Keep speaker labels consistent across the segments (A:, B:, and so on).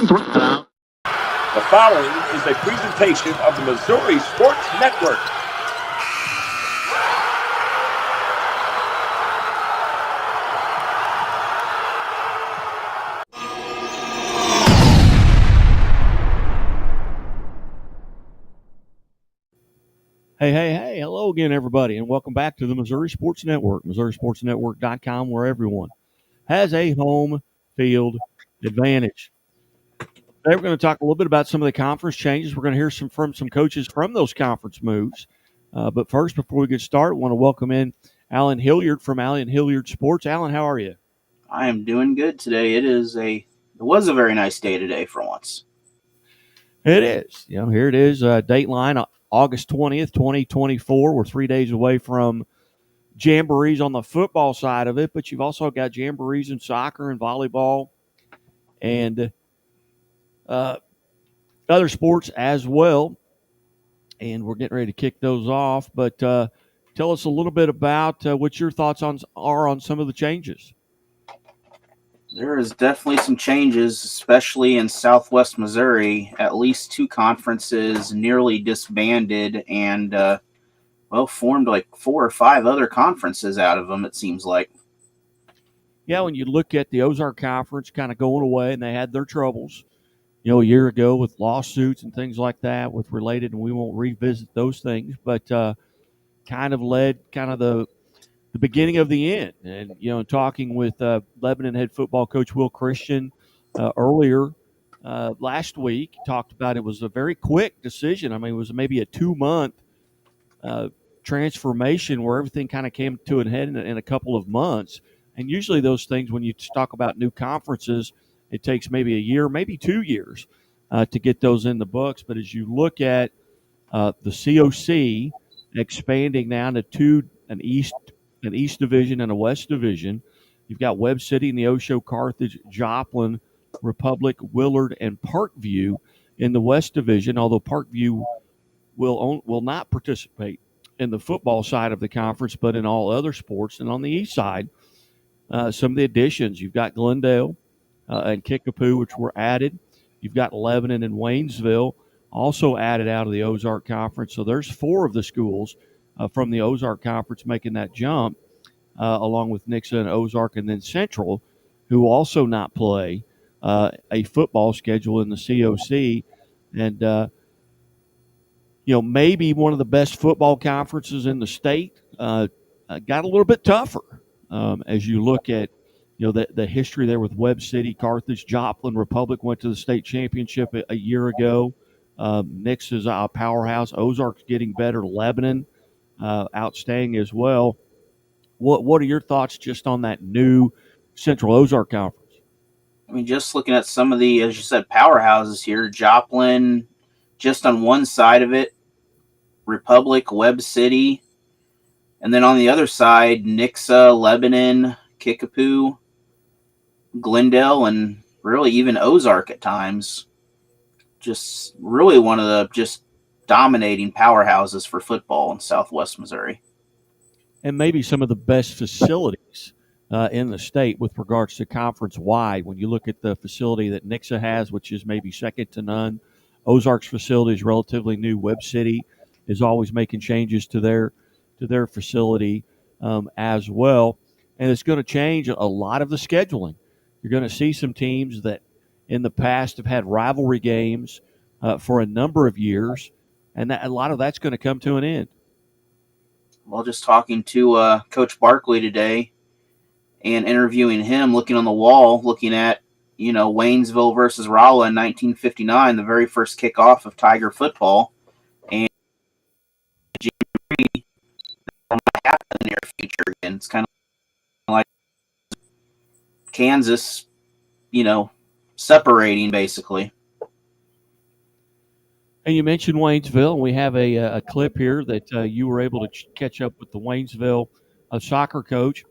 A: The following is a presentation of the Missouri Sports Network.
B: Hey, hello again, everybody, and welcome back to the Missouri Sports Network, MissouriSportsNetwork.com, where everyone has a home field advantage. Today we're going to talk a little bit about some of the conference changes. We're going to hear from some coaches from those conference moves. But first, before we get started, I want to welcome in Allen Hillyard from Allen Hillyard Sports. Allen, how are you?
C: I am doing good today. It was a very nice day today for once.
B: It is. Here it is, Dateline, August 20th, 2024. We're 3 days away from jamborees on the football side of it, but you've also got jamborees in soccer and volleyball and other sports as well. And we're getting ready to kick those off. But tell us a little bit about what your thoughts are on some of the changes.
C: There is definitely some changes, especially in Southwest Missouri. At least two conferences nearly disbanded and, formed like 4 or 5 other conferences out of them, it seems like.
B: Yeah, when you look at the Ozark Conference kind of going away, and they had their troubles, a year ago with lawsuits and things like that with related, and we won't revisit those things, but kind of led the beginning of the end. And, talking with Lebanon head football coach Will Christian earlier last week, talked about it was a very quick decision. I mean, it was maybe a 2-month transformation where everything kind of came to an head in a couple of months. And usually those things, when you talk about new conferences, it takes maybe a year, maybe 2 years to get those in the books. But as you look at the COC expanding now to an East Division and a West Division, you've got Webb City and the Osho, Carthage, Joplin, Republic, Willard, and Parkview in the West Division, although Parkview will not participate in the football side of the conference, but in all other sports. And on the east side, some of the additions, you've got Glendale and Kickapoo, which were added. You've got Lebanon and Waynesville also added out of the Ozark Conference. So there's 4 of the schools from the Ozark Conference making that jump, along with Nixa and Ozark, and then Central, who also not play a football schedule in the COC. And, maybe one of the best football conferences in the state got a little bit tougher as you look at, the history there with Webb City, Carthage, Joplin. Republic went to the state championship a year ago. Nix is a powerhouse. Ozark's getting better. Lebanon outstanding as well. What are your thoughts just on that new Central Ozark Conference?
C: I mean, just looking at some of the, as you said, powerhouses here, Joplin, just on one side of it, Republic, Webb City, and then on the other side, Nixa, Lebanon, Kickapoo, Glendale, and really even Ozark at times. Just really one of the just dominating powerhouses for football in Southwest Missouri.
B: And maybe some of the best facilities in the state with regards to conference-wide. When you look at the facility that Nixa has, which is maybe second to none, Ozark's facility is relatively new. Webb City is always making changes to their facility as well. And it's going to change a lot of the scheduling. You're going to see some teams that in the past have had rivalry games for a number of years, and a lot of that's going to come to an end.
C: Well, just talking to Coach Barkley today and interviewing him, looking on the wall, looking at, Waynesville versus Rolla in 1959, the very first kickoff of Tiger football. And January, that might happen in the near future again. It's kind of like Kansas, separating basically.
B: And you mentioned Waynesville, and we have a clip here that you were able to catch up with the Waynesville soccer coach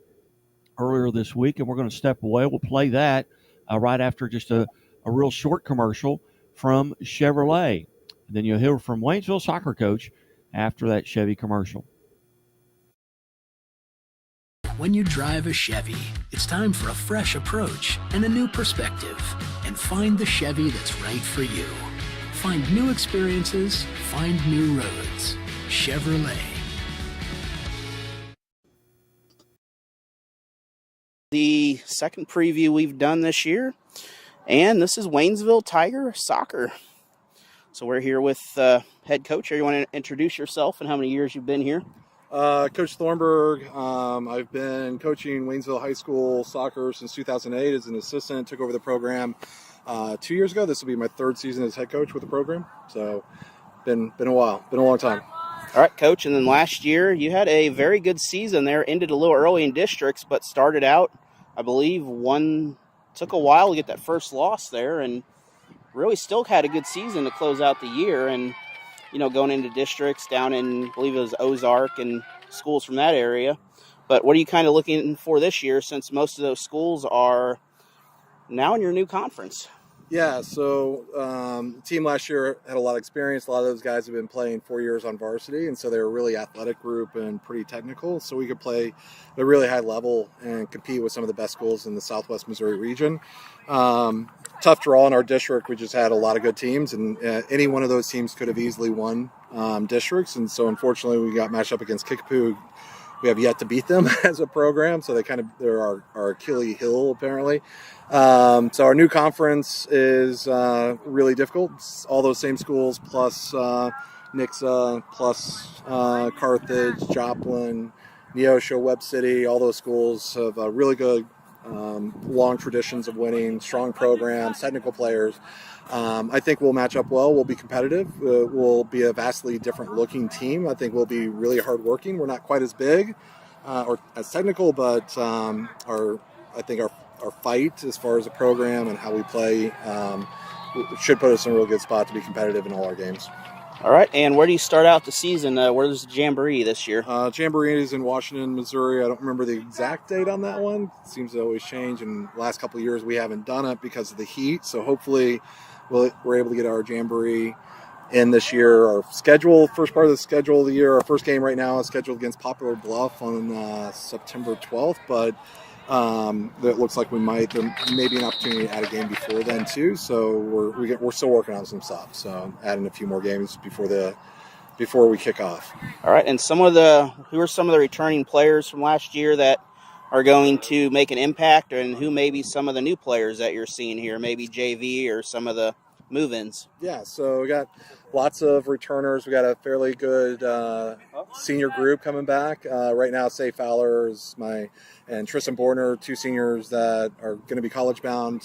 B: earlier this week, and we're going to step away. We'll play that right after just a real short commercial from Chevrolet. And then you'll hear from Waynesville soccer coach after that Chevy commercial.
D: When you drive a Chevy, it's time for a fresh approach and a new perspective. And find the Chevy that's right for you. Find new experiences, find new roads. Chevrolet.
C: The second preview we've done this year, and this is Waynesville Tiger Soccer. So we're here with head coach. You want to introduce yourself and how many years you've been here?
E: Coach Thornburg. I've been coaching Waynesville High School soccer since 2008 as an assistant. Took over the program 2 years ago. This will be my third season as head coach with the program. So been a while, been a long time.
C: All right, Coach. And then last year you had a very good season there. Ended a little early in districts, but started out, I believe, took a while to get that first loss there, and really still had a good season to close out the year. And going into districts down in, I believe it was Ozark and schools from that area. But what are you kind of looking for this year, since most of those schools are now in your new conference?
E: Yeah, so the team last year had a lot of experience. A lot of those guys have been playing 4 years on varsity, and so they were a really athletic group and pretty technical. So we could play at a really high level and compete with some of the best schools in the Southwest Missouri region. Tough draw in our district. We just had a lot of good teams, and any one of those teams could have easily won districts. And so unfortunately we got matched up against Kickapoo. We have yet to beat them as a program, so they're our Achilles heel apparently. So our new conference is really difficult. It's all those same schools plus Nixa, plus Carthage, Joplin, Neosho, Webb City. All those schools have really good, long traditions of winning, strong programs, technical players. I think we'll match up well. We'll be competitive. We'll be a vastly different looking team. I think we'll be really hardworking. We're not quite as big or as technical, but I think our fight as far as the program and how we play should put us in a real good spot to be competitive in all our games.
C: All right, and where do you start out the season? Where's the Jamboree this year?
E: Jamboree is in Washington, Missouri. I don't remember the exact date on that one. It seems to always change, and the last couple of years we haven't done it because of the heat. So hopefully we're able to get our Jamboree in this year. Our schedule, first part of the schedule of the year, our first game right now is scheduled against Poplar Bluff on September 12th, but that looks like there may be an opportunity to add a game before then too. So we're still working on some stuff. So adding a few more games before we kick off.
C: All right, and who are some of the returning players from last year that are going to make an impact, and who may be some of the new players that you're seeing here, maybe JV or some of the move-ins?
E: Yeah, so we got lots of returners. We got a fairly good senior group coming back. Right now, Say Fowler and Tristan Borner, two seniors that are going to be college-bound.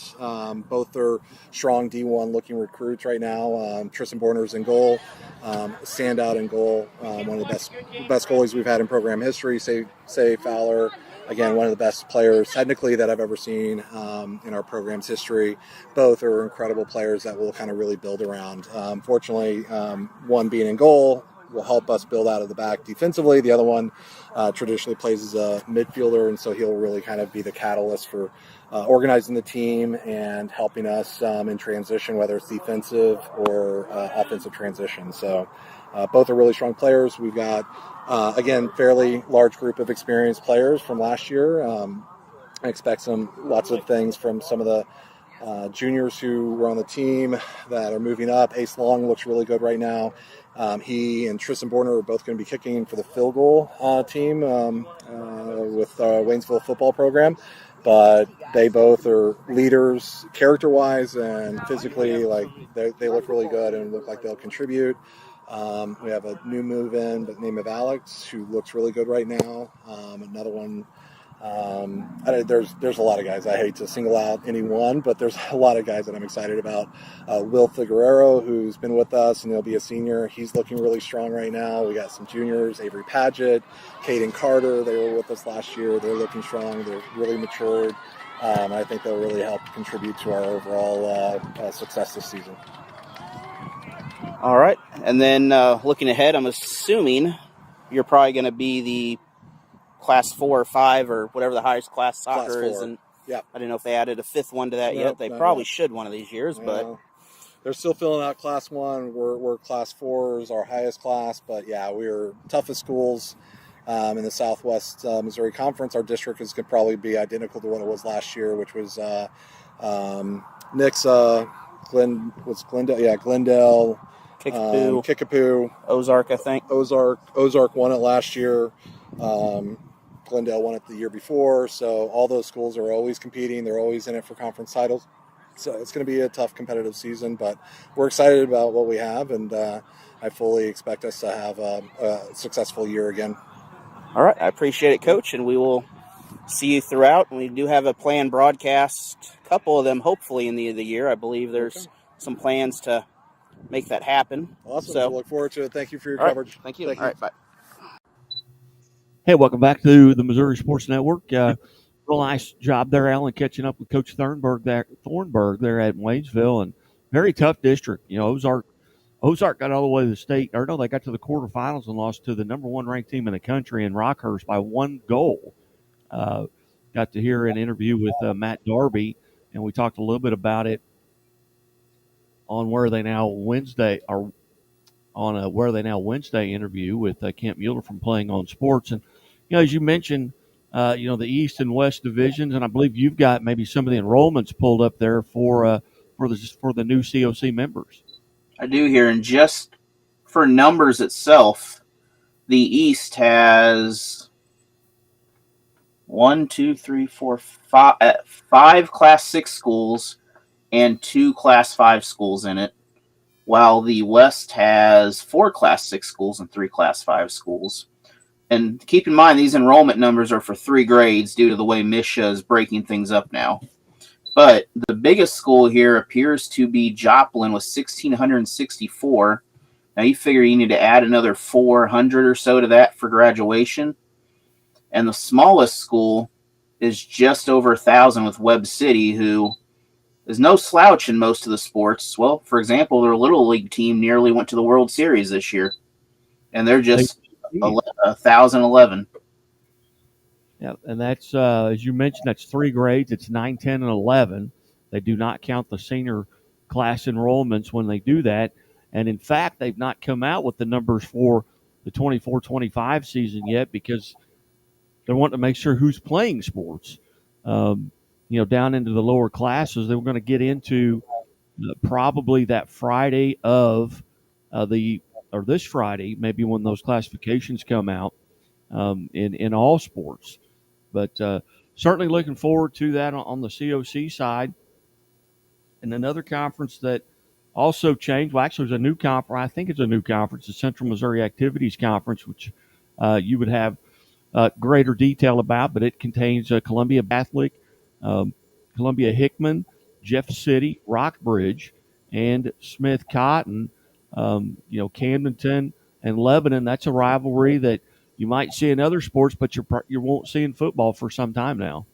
E: Both are strong D1 looking recruits right now. Tristan Borner's in goal, standout in goal, one of the best goalies we've had in program history. Say Fowler, again, one of the best players technically that I've ever seen in our program's history. Both are incredible players that we'll kind of really build around. Fortunately, one being in goal will help us build out of the back defensively. The other one traditionally plays as a midfielder, and so he'll really kind of be the catalyst for organizing the team and helping us in transition, whether it's defensive or offensive transition. So both are really strong players. We've got again, fairly large group of experienced players from last year. I expect lots of things from some of the juniors who were on the team that are moving up. Ace Long looks really good right now. He and Tristan Borner are both going to be kicking for the field goal team with Waynesville football program. But they both are leaders character-wise and physically. Like they look really good and look like they'll contribute. We have a new move-in by the name of Alex, who looks really good right now. Another one, there's a lot of guys. I hate to single out any one, but there's a lot of guys that I'm excited about. Will Figueroa, who's been with us, and he'll be a senior. He's looking really strong right now. We got some juniors, Avery Paget, Caden Carter. They were with us last year. They're looking strong. They're really matured. I think they'll really help contribute to our overall success this season.
C: All right, and then looking ahead, I'm assuming you're probably going to be the Class 4 or 5 or whatever the highest class soccer is. And
E: yeah,
C: I don't know if they added a fifth one to that yet. They probably should one of these years, but
E: they're still filling out Class 1. We're Class 4 is our highest class, but yeah, we're toughest schools In the Southwest Missouri Conference, our district is going to probably be identical to what it was last year, which was Nick's Glendale, Kickapoo,
C: Ozark, I think.
E: Ozark won it last year. Glendale won it the year before. So all those schools are always competing. They're always in it for conference titles. So it's going to be a tough competitive season, but we're excited about what we have, and I fully expect us to have a successful year again.
C: All right. I appreciate it, Coach, and we will see you throughout. We do have a planned broadcast, a couple of them hopefully in the end of the year. I believe there's some plans to make that happen.
E: Awesome.
C: So
E: look forward to it. Thank you for your
C: all right.
E: coverage.
C: Thank you. All right, bye.
B: Hey, welcome back to the Missouri Sports Network. Real nice job there, Allen, catching up with Coach Thornburg there at Waynesville, and very tough district. You know, Ozark got all the way to the state, or no, they got to the quarterfinals and lost to the number one ranked team in the country in Rockhurst by 1 goal. Got to hear an interview with Matt Darby, and we talked a little bit about it on Where They Now Wednesday, or on a Where They Now Wednesday interview with Kent Mueller from Playing on Sports. And, you know, as you mentioned, the East and West divisions, and I believe you've got maybe some of the enrollments pulled up there for the new COC members.
C: I do here, and just for numbers itself, the East has 5 Class 6 schools and 2 Class 5 schools in it, while the West has 4 Class 6 schools and 3 Class 5 schools. And keep in mind, these enrollment numbers are for 3 grades due to the way MSHA is breaking things up now. But the biggest school here appears to be Joplin with 1,664. Now you figure you need to add another 400 or so to that for graduation. And the smallest school is just over 1,000 with Webb City, who is no slouch in most of the sports. Well, for example, their Little League team nearly went to the World Series this year. And they're just 1,011.
B: Yeah, and that's, as you mentioned, that's 3 grades. It's 9, 10, and 11. They do not count the senior class enrollments when they do that. And, in fact, they've not come out with the numbers for the 24-25 season yet because they're wanting to make sure who's playing sports. Down into the lower classes, they were going to get into probably that Friday of this Friday, maybe when those classifications come out in all sports. But certainly looking forward to that on the COC side. And another conference that also changed, well, actually, there's a new conference. I think it's a new conference, the Central Missouri Activities Conference, which you would have greater detail about, but it contains Columbia Catholic, Columbia Hickman, Jeff City, Rockbridge, and Smith Cotton. Camdenton and Lebanon. That's a rivalry that you might see in other sports, but you won't see in football for some time now.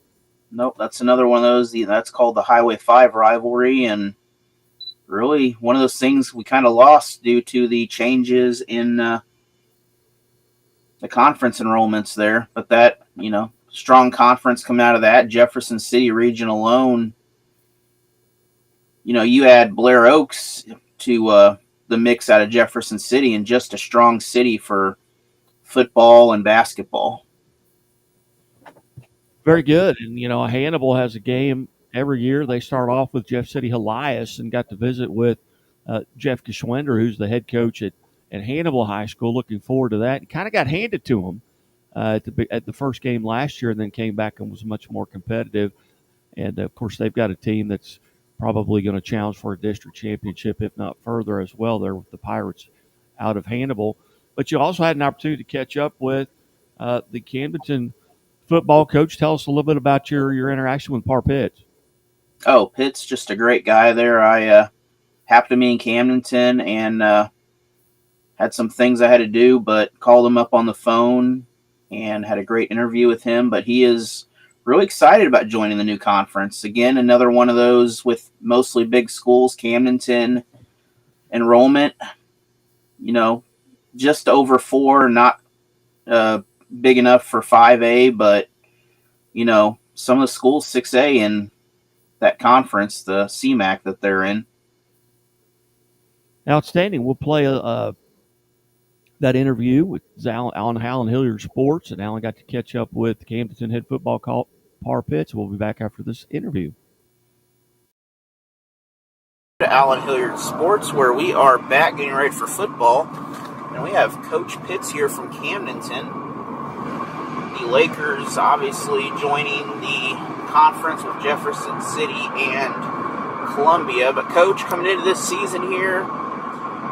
C: Nope, that's another one of those. That's called the Highway 5 rivalry, and really one of those things we kind of lost due to the changes in the conference enrollments there. But that, strong conference coming out of that. Jefferson City region alone, you add Blair Oaks to the mix out of Jefferson City, and just a strong city for football and basketball.
B: Very good. And, Hannibal has a game every year. They start off with Jeff City Elias and got to visit with Jeff Geschwender, who's the head coach at Hannibal High School. Looking forward to that. Kind of got handed to him at the first game last year, and then came back and was much more competitive. And, of course, they've got a team that's probably going to challenge for a district championship, if not further as well, there with the Pirates out of Hannibal. But you also had an opportunity to catch up with the Camdenton football coach. Tell us a little bit about your interaction with Par Pitts.
C: Oh, Pitt's just a great guy there. I happened to be in Camdenton and had some things I had to do, but called him up on the phone and had a great interview with him. But he is really excited about joining the new conference. Again, another one of those with mostly big schools. Camdenton enrollment, just over 4, not big enough for 5A, but, some of the schools 6A in that conference, the CMAC that they're in.
B: Outstanding. We'll play a that interview with Allen Hillyard Sports, and Allen got to catch up with Camdenton head football coach Par Pitts. We'll be back after this interview.
C: Allen Hillyard Sports, where we are back getting ready for football, and we have Coach Pitts here from Camdenton. The Lakers obviously joining the conference with Jefferson City and Columbia, but Coach, coming into this season here,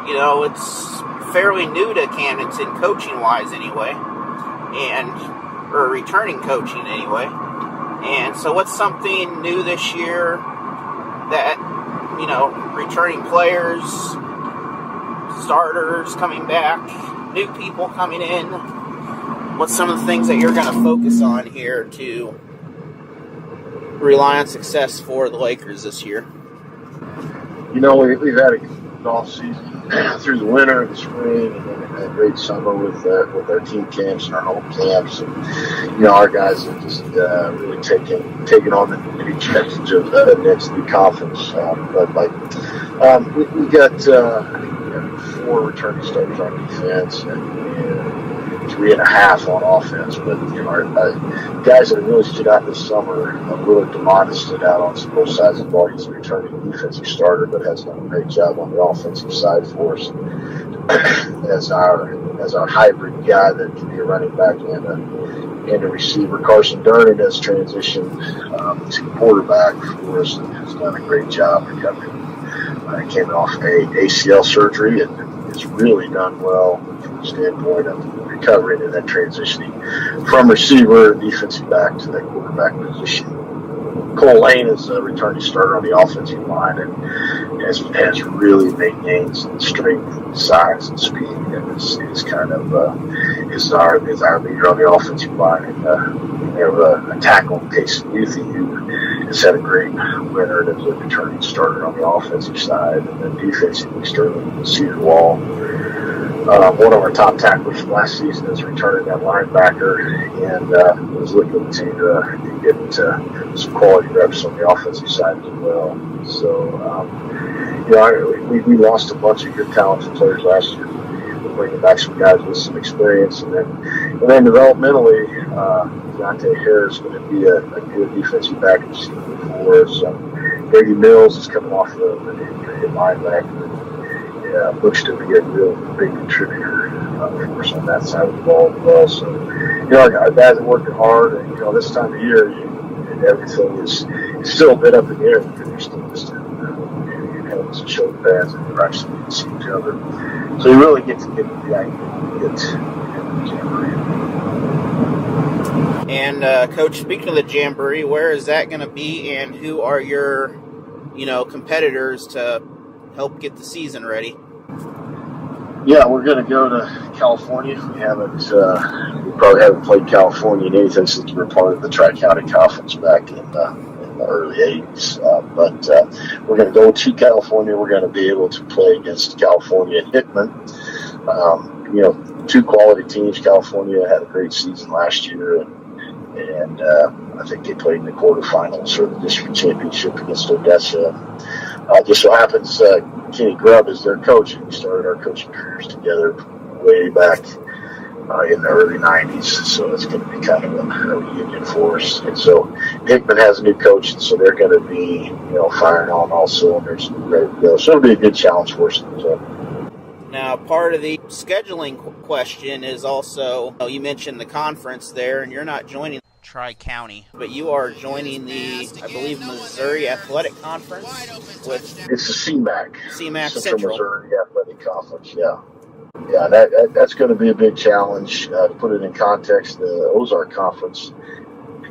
C: you know, it's fairly new to Camdenton coaching-wise anyway, or returning coaching anyway. And so what's something new this year that, you know, returning players, starters coming back, new people coming in, what's some of the things that you're going to focus on here to rely on success for the Lakers this year?
F: You know, we've had a good off season through the winter and the spring, and then a great summer with our team camps and our home camps. And, you know, our guys have just really taken on the new challenge of the next new conference. We got 4 returning starters on defense and 3.5 on offense. But, you know, our guys that have really stood out this summer, Willard DeMott stood out on both sides of the ball. He's a returning defensive starter, but has done a great job on the offensive side for us as our hybrid guy that can be a running back and a receiver. Carson Durnan has transitioned to quarterback for us and has done a great job recovering. Came off a ACL surgery and has really done well from the standpoint of recovering and then transitioning from receiver and defensive back to that quarterback position. Cole Lane is a returning starter on the offensive line and has really made gains in strength, size, and speed, and is kind of is our leader on the offensive line. And we have a tackle, Casey Youthy, who has had a great winter and is a returning starter on the offensive side, and then defensively Sterling Cedar Wall. One of our top tacklers from last season is returning at linebacker and is looking to get some quality reps on the offensive side as well. So, you know, we lost a bunch of good talented players last year. We're bringing back some guys with some experience, and then developmentally, Deontay Harris is going to be a good defensive back for us. Brady Mills is coming off of an injury at linebacker. Looks to be a real big contributor for us on that side of the ball as well. So, you know, our guys are working hard, and, you know, this time of year, everything is still a bit up in the air because you're still just in helmets and shoulder pads, and you're actually going to see each other. So you really get to get the idea, get the jamboree.
C: And Coach, speaking of the jamboree, where is that going to be, and who are your, you know, competitors to help get the season ready?
F: Yeah, we're going to go to California. We probably haven't played California in anything since we were part of the Tri-County Conference back in the early 80s. But we're going to go to California. We're going to be able to play against California and Hickman. You know, 2 quality teams. California had a great season last year, and I think they played in the quarterfinals for the district championship against Odessa. Just so happens Kenny Grubb is their coach, and we started our coaching careers together way back in the early 90s. So it's going to be kind of a reunion for us. And so Hickman has a new coach, and so they're going to be, you know, firing on all cylinders and ready to go. So it'll be a good challenge for us.
C: Now, part of the scheduling question is also, you mentioned the conference there, and you're not joining Tri-County, but you are joining the, I believe, Missouri Athletic Conference with...
F: It's the CMAC.
C: CMAC
F: Central Missouri Athletic Conference, yeah. Yeah, that's going to be a big challenge. To put it in context, the Ozark Conference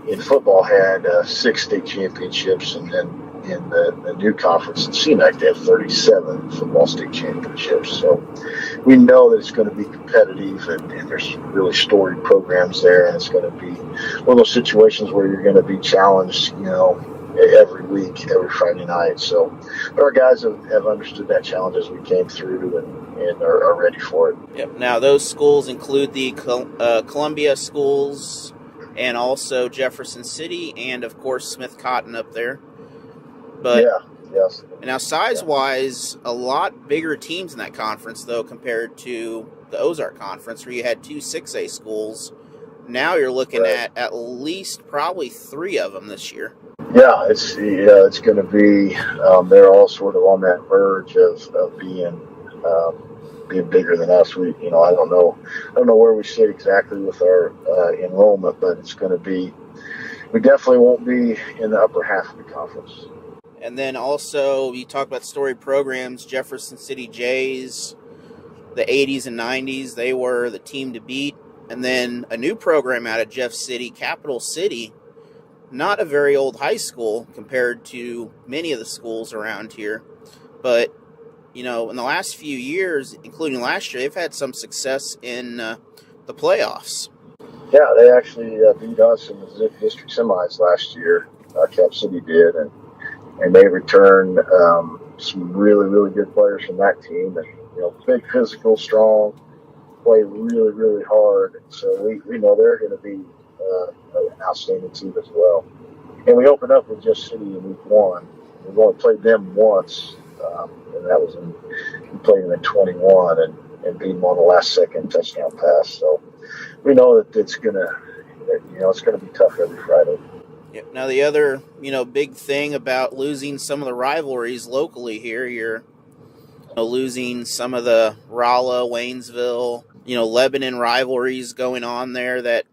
F: in football had 6 state championships, and then in the new conference in CMAC, they have 37 football state championships. So we know that it's going to be competitive, and there's really storied programs there, and it's going to be one of those situations where you're going to be challenged, you know, every week, every Friday night. So our guys have understood that challenge as we came through and are ready for it.
C: Yep. Now, those schools include the Columbia schools and also Jefferson City and, of course, Smith Cotton up there. But
F: yes.
C: Now, size-wise, a lot bigger teams in that conference, though, compared to the Ozark Conference, where you had 2 6A schools. Now you're looking at least probably 3 of them this year.
F: Yeah, it's going to be. They're all sort of on that verge of being bigger than us. I don't know where we sit exactly with our enrollment, but it's going to be. We definitely won't be in the upper half of the conference.
C: And then also, you talk about storied programs. Jefferson City Jays, the 80s and 90s, they were the team to beat. And then a new program out of Jeff City, Capital City, not a very old high school compared to many of the schools around here. But, in the last few years, including last year, they've had some success in the playoffs.
F: Yeah, they actually beat us in the district semis last year. Cap City did, and they returned some really, really good players from that team. And big, physical, strong, play really, really hard. So we know they're going to be an outstanding team as well. And we opened up with Jeff City in week 1. We've only played them once, and that was we played them in 21 and beat them on the last second touchdown pass. So we know that it's gonna be tough every Friday.
C: Yep. Now the other big thing about losing some of the rivalries locally here, you're losing some of the Rolla, Waynesville, Lebanon rivalries going on there that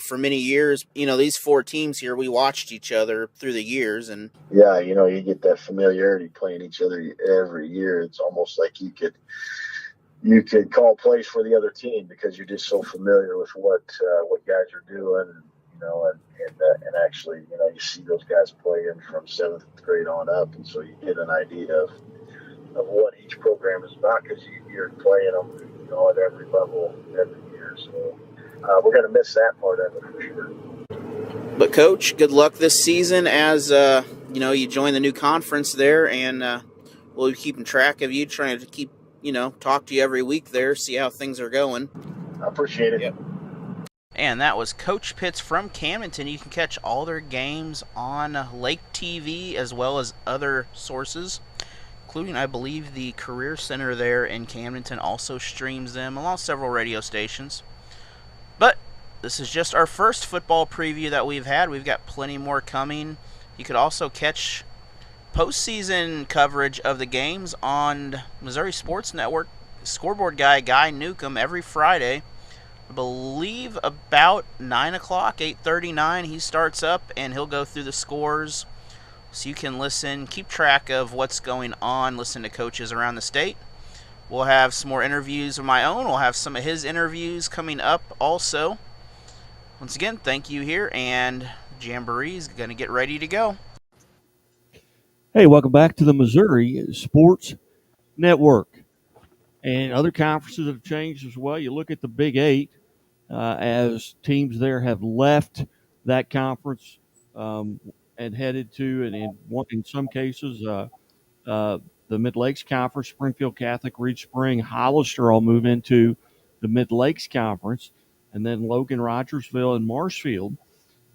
C: for many years, these 4 teams here, we watched each other through the years. And
F: yeah, you get that familiarity playing each other every year. It's almost like you could call plays for the other team because you're just so familiar with what guys are doing, and actually, you see those guys playing from 7th grade on up, and so you get an idea of what each program is about because you're playing them, at every level every year. So we're going to miss that part of it for sure.
C: But Coach, good luck this season as you join the new conference there, and we'll be keeping track of you, trying to keep talk to you every week there, see how things are going.
F: I appreciate it.
C: Yep. And that was Coach Pitts from Camdenton. You can catch all their games on Lake TV as well as other sources, including, I believe, the Career Center there in Camdenton also streams them, along with several radio stations. But this is just our first football preview that we've had. We've got plenty more coming. You could also catch postseason coverage of the games on Missouri Sports Network. Scoreboard guy Newcomb every Friday, I believe about 9 o'clock, 8:39. He starts up and he'll go through the scores, so you can listen, keep track of what's going on, listen to coaches around the state. We'll have some more interviews of my own. We'll have some of his interviews coming up also. Once again, thank you here, and Jamboree's going to get ready to go.
B: Hey, welcome back to the Missouri Sports Network. And other conferences have changed as well. You look at the Big 8 as teams there have left that conference and headed to, and in some cases, the Mid-Lakes Conference, Springfield Catholic, Reed Spring, Hollister all move into the Mid-Lakes Conference. And then Logan, Rogersville, and Marshfield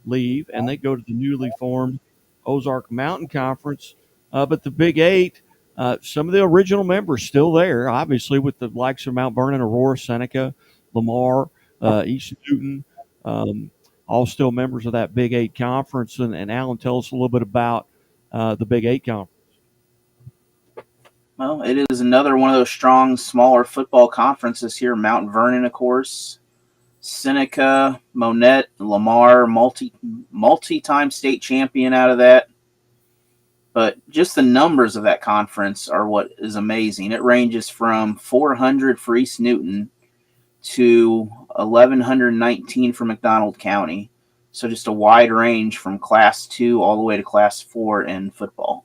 B: leave, and they go to the newly formed Ozark Mountain Conference. But the Big 8, some of the original members still there, obviously, with the likes of Mount Vernon, Aurora, Seneca, Lamar, East Newton, all still members of that Big 8 conference. And Allen, tell us a little bit about the Big 8 conference.
C: Well, it is another one of those strong, smaller football conferences here. Mount Vernon, of course, Seneca, Monette, Lamar, multi-time state champion out of that. But just the numbers of that conference are what is amazing. It ranges from 400 for East Newton to 1,119 for McDonald County. So just a wide range from Class 2 all the way to Class 4 in football.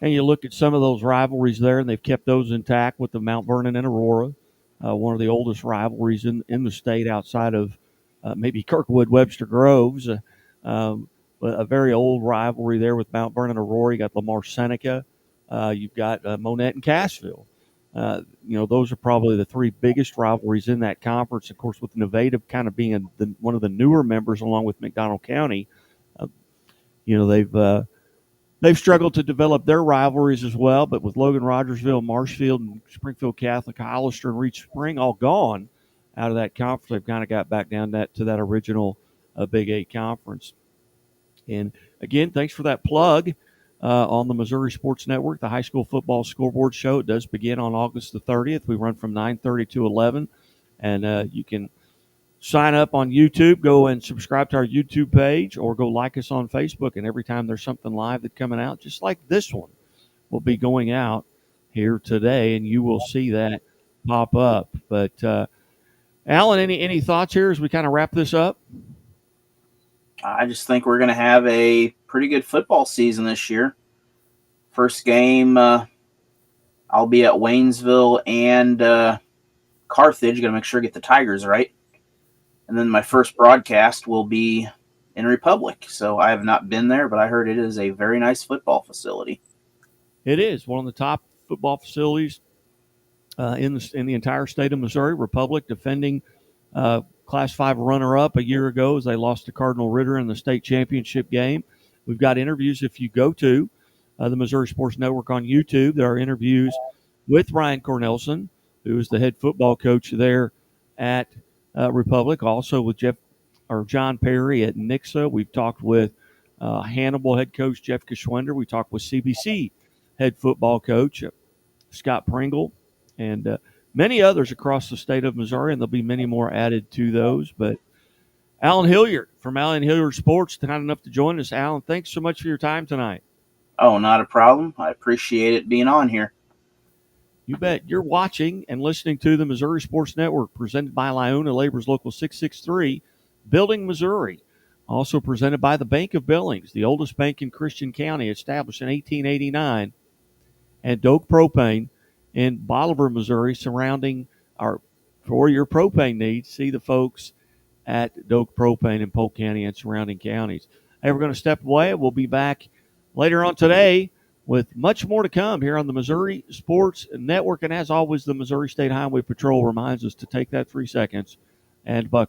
B: And you look at some of those rivalries there, and they've kept those intact with the Mount Vernon and Aurora, one of the oldest rivalries in the state outside of maybe Kirkwood, Webster Groves. A very old rivalry there with Mount Vernon and Aurora. You got Lamar Seneca. You've got Monette and Cassville. Those are probably the 3 biggest rivalries in that conference. Of course, with Nevada kind of being one of the newer members along with McDonald County, they've they've struggled to develop their rivalries as well. But with Logan Rogersville, Marshfield, and Springfield Catholic, Hollister, and Reach Spring all gone out of that conference, they've kind of got back down to that original Big 8 conference. And again, thanks for that plug on the Missouri Sports Network, the high school football scoreboard show. It does begin on August the 30th. We run from 9:30 to 11, and you can sign up on YouTube, go and subscribe to our YouTube page, or go like us on Facebook. And every time there's something live that's coming out, just like this one, will be going out here today, and you will see that pop up. But Alan, any thoughts here as we kind of wrap this up?
C: I just think we're going to have a pretty good football season this year. First game, I'll be at Waynesville and Carthage. Got to make sure to get the Tigers right. And then my first broadcast will be in Republic. So I have not been there, but I heard it is a very nice football facility.
B: It is one of the top football facilities in the entire state of Missouri. Republic defending Class 5 runner-up a year ago as they lost to Cardinal Ritter in the state championship game. We've got interviews. If you go to the Missouri Sports Network on YouTube, there are interviews with Ryan Cornelson, who is the head football coach there at Republic, also with John Perry at Nixa. We've talked with Hannibal head coach Jeff Geschwender. We talked with CBC head football coach Scott Pringle, and many others across the state of Missouri, and there'll be many more added to those. But Allen Hillyard from Allen Hillyard Sports, kind enough to join us. Allen, thanks so much for your time tonight.
C: Oh, not a problem. I appreciate it being on here.
B: You bet. You're watching and listening to the Missouri Sports Network, presented by Lyona Labor's Local 663, Building, Missouri. Also presented by the Bank of Billings, the oldest bank in Christian County, established in 1889, and Doak Propane in Bolivar, Missouri, surrounding for your propane needs. See the folks at Doak Propane in Polk County and surrounding counties. Hey, we're going to step away. We'll be back later on today with much more to come here on the Missouri Sports Network. And as always, the Missouri State Highway Patrol reminds us to take that 3 seconds and buckle.